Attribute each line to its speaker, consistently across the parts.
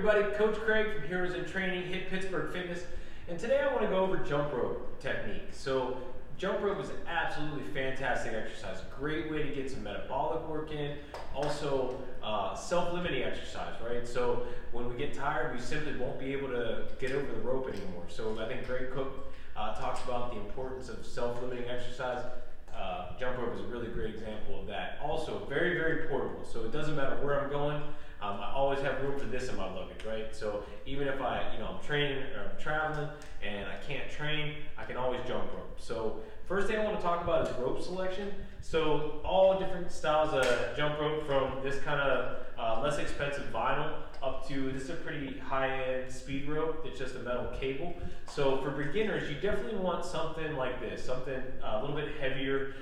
Speaker 1: everybody, Coach Craig from Heroes in Training, Hit Pittsburgh Fitness, and today I want to go over jump rope technique. So jump rope is an absolutely fantastic exercise, great way to get some metabolic work in, also self-limiting exercise, right? So when we get tired, we simply won't be able to get over the rope anymore. So I think Greg Cook talks about the importance of self-limiting exercise. Jump rope is a really great example of that. Also, very, very portable. So it doesn't matter where I'm going. I always have room for this in my luggage, right? So even if I'm training or I'm traveling and I can't train, I can always jump rope. So first thing I want to talk about is rope selection. So all different styles of jump rope, from this kind of less expensive vinyl up to this is a pretty high-end speed rope. It's just a metal cable. So for beginners, you definitely want something like this, something a little bit heavier.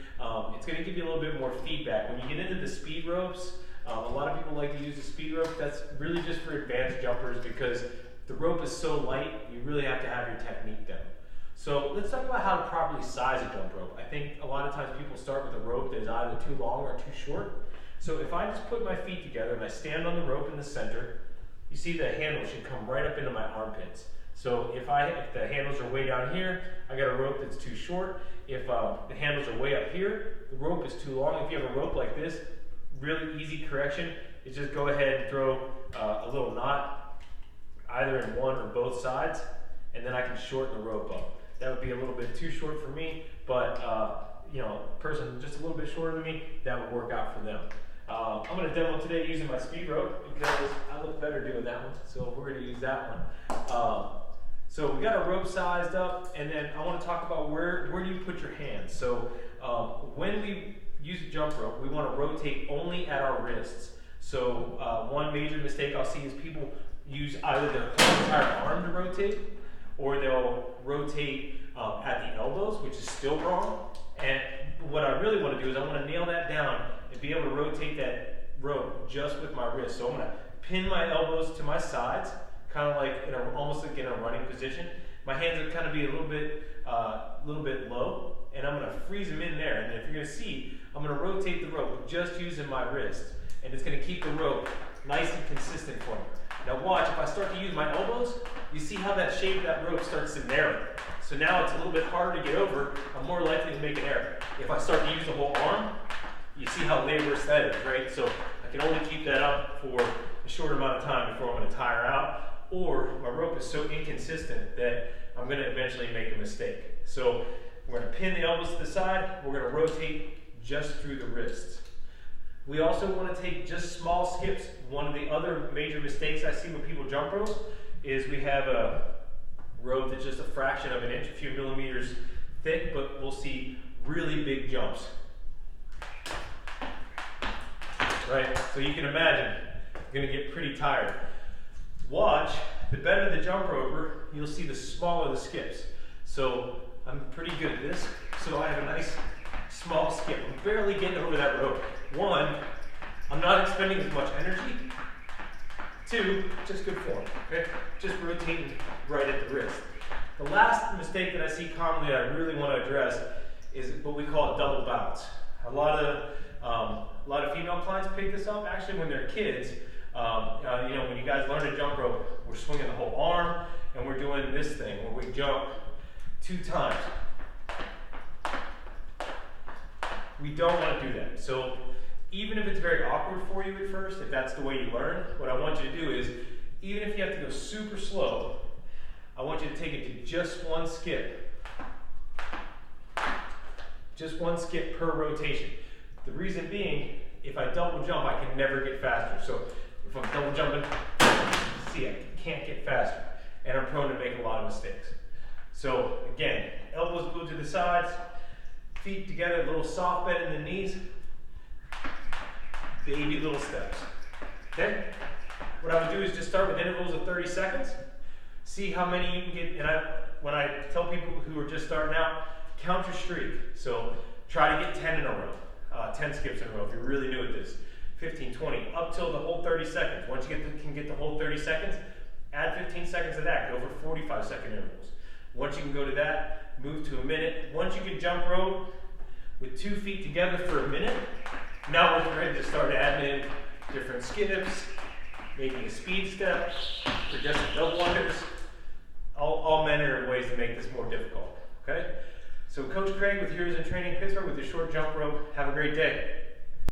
Speaker 1: It's going to give you a little bit more feedback. When you get into the speed ropes, a lot of people like to use the speed rope. That's really just for advanced jumpers because the rope is so light, you really have to have your technique down. So let's talk about how to properly size a jump rope. I think a lot of times people start with a rope that is either too long or too short. So if I just put my feet together and I stand on the rope in the center, you see the handle should come right up into my armpits. So if the handles are way down here, I got a rope that's too short. If the handles are way up here, the rope is too long. If you have a rope like this, really easy correction is just go ahead and throw a little knot either in one or both sides, and then I can shorten the rope up. That would be a little bit too short for me, but a person just a little bit shorter than me, that would work out for them. I'm going to demo today using my speed rope because I look better doing that one, so we're going to use that one. So we got our rope sized up, and then I want to talk about where do you put your hands. So when we use a jump rope, we want to rotate only at our wrists. So one major mistake I'll see is people use either their whole entire arm to rotate, or they'll rotate at the elbows, which is still wrong. And what I really want to do is I want to nail that down and be able to rotate that rope just with my wrist. So I'm going to pin my elbows to my sides, kind of like almost like in a running position. My hands will kind of be a little bit low, and I'm going to freeze them in there. And if you're going to see, I'm going to rotate the rope just using my wrist, and it's going to keep the rope nice and consistent for me. Now watch, if I start to use my elbows, you see how that shape of that rope starts to narrow. So now it's a little bit harder to get over. I'm more likely to make an error. If I start to use the whole arm, you see how laborious that is, right? So I can only keep that up for a short amount of time before I'm going to tire out, or my rope is so inconsistent that I'm going to eventually make a mistake. So we're going to pin the elbows to the side. We're going to rotate just through the wrists. We also want to take just small skips. One of the other major mistakes I see when people jump rope is we have a rope that's just a fraction of an inch, a few millimeters thick, but we'll see really big jumps. Right? So you can imagine, you're going to get pretty tired. Watch, the better the jump roper, you'll see the smaller the skips. So I'm pretty good at this. So I have a nice small skip. I'm barely getting over that rope. One, I'm not expending as much energy. Two, just good form. Okay? Just rotating right at the wrist. The last mistake that I see commonly that I really want to address is what we call a double bounce. A lot of female clients pick this up actually when they're kids. When you guys learn to jump rope, we're swinging the whole arm and we're doing this thing where we jump 2 times. We don't want to do that. So even if it's very awkward for you at first, if that's the way you learn, what I want you to do is, even if you have to go super slow, I want you to take it to just one skip. Just one skip per rotation. The reason being, if I double jump, I can never get faster. So if I'm double jumping, see, I can't get faster. And I'm prone to make a lot of mistakes. So again, elbows glued to the sides, feet together, a little soft bend in the knees, baby little steps. Okay? What I would do is just start with intervals of 30 seconds. See how many you can get. And when I tell people who are just starting out, count your streak. So try to get 10 in a row, 10 skips in a row if you're really new at this. 15, 20, up till the whole 30 seconds. Once you can get the whole 30 seconds, add 15 seconds of that. Go for 45-second intervals. Once you can go to that, move to a minute. Once you can jump rope with 2 feet together for a minute, now we're ready to start adding in different skips, making a speed step, to make this more difficult, okay? So Coach Craig with Heroes in Training Pittsburgh with the short jump rope. Have a great day.